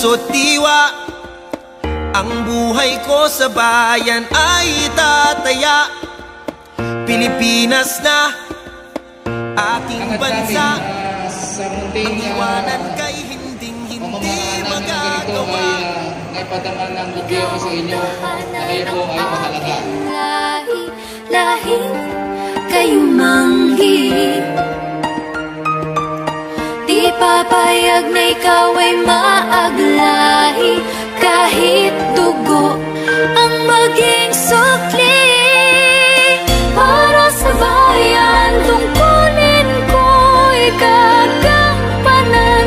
puso't diwa. Ang buhay ko sa bayan ay tataya. Pilipinas na aking bansa. Ang iwanan kay hinding-hindi magagawa. Naipadaman ng gobyerno sa inyo na kayo po ay mahalaga. Lahi kayo manghi, di papayag na ikaw ay maaglahi. Kahit dugo ang maging sukli para sa bayan, tungkulin ko'y gagampanan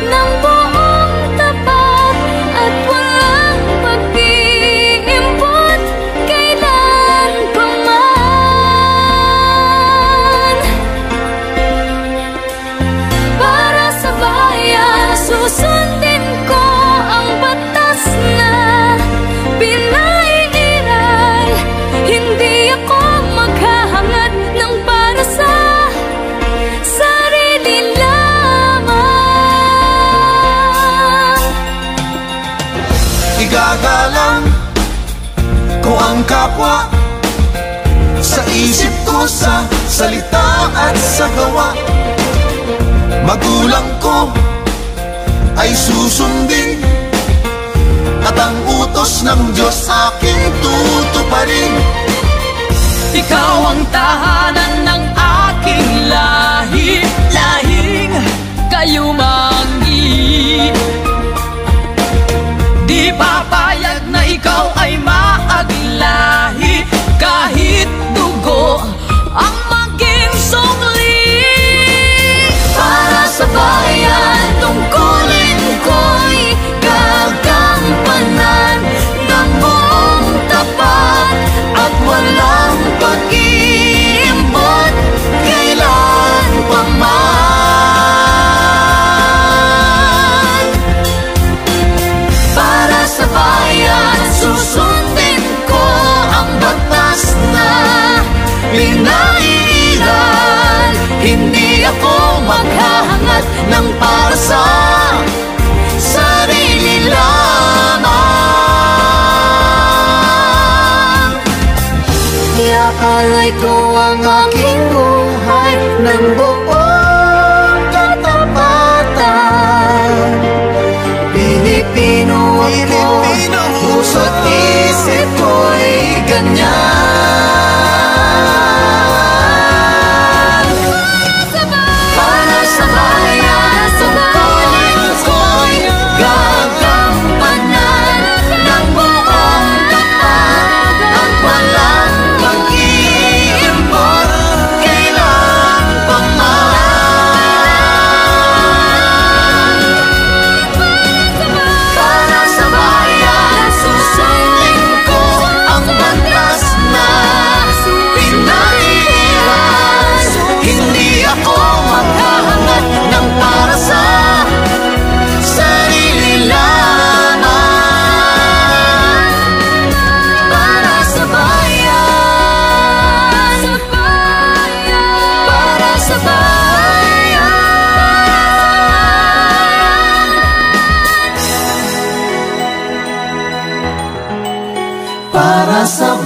ng buong tapat at walang pag-iimpot kailan pa man. Para sa bayan, susundin ko ang batas na pinaiiral. Hindi ako maghahangad ng para sa sarili lamang. Igagalang ko ang kapwa sa isip ko, sa salita at sa gawa. Magulang ko ay susundin at ang utos ng Diyos aking tutuparin. Ikaw ang tahanan ng aking lahi, lahing kayo manghi. Di papayag na ikaw ay maaglahi. Kahit dugo ang maging sungli. Para sa bayan, tungkulin ko'y gagampanan ng buong tapat at walang pag-iimbot kailan pa man. Para sa bayan, susundin ko ang batas na pinaiiral. Hindi ako maghahangad ng para sa sarili lamang. Iakalay ko ang aking buhay ng buong katapatan. Pilipino ako, puso't isip ko'y ganyan. Para sa bayan, tungkulin ko'y gagampanan ng buong tapat at walang pag-iimpot kailan pa man. Para sa bayan, susundin ko ang batas na pinaiiral. Hindi ako maghahangad ng para sa sarili lamang. Para sa bayan, para sa bayan. Para sa